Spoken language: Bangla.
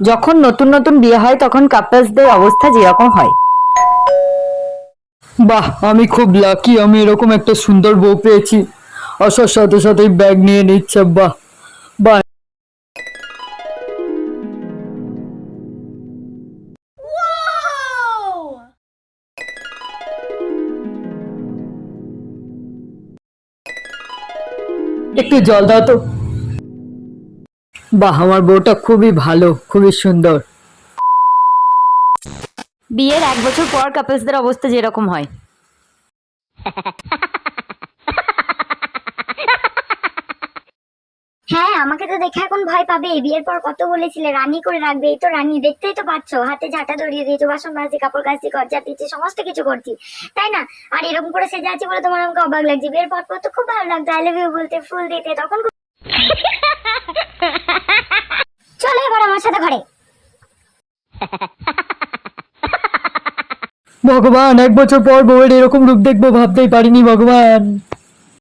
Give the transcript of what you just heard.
যখন নতুন নতুন বিয়ে হয় তখন কাপলসদের অবস্থা যেরকম হয়। বাহ, আমি খুব লাকি, আমি এরকম একটা সুন্দর বউ পেয়েছি। আসার সাথে সাথেই ব্যাগ নিয়ে নিচ্ছে, বাহ বাহ। একটু জল দাও তো। বাহ, আমার বউটা খুবই ভালো, খুবই সুন্দর। বিয়ের 1 বছর পর কাপলসদের অবস্থা যেরকম হয়। হ্যাঁ, আমাকে তো দেখে এখন ভয় পাবে। বিয়ের পর কত বলেছিলে রানী করে রাখবে, এই তো রানী, দেখতেই তো পাচ্ছো, হাতে ঝাঁটা ধরিয়ে দিয়েছো, বাসন মাজছি, কাপড় কাচছি, ঘর ঝাঁটিয়েছি, সমস্ত কিছু করছি, তাই না? আর এরকম করে সেজে আছি বলে তোমার আমাকে অবাক লাগছে। বিয়ের পর পর তো খুব ভালো লাগতো আই লাভ ইউ বলতে, ফুল দিতে, তখন চলো এবার আমার সাথে ঘরে। ভগবান, 1 বছর পর বউয়ের এরকম রূপ দেখবো ভাবতেই পারিনি ভগবান।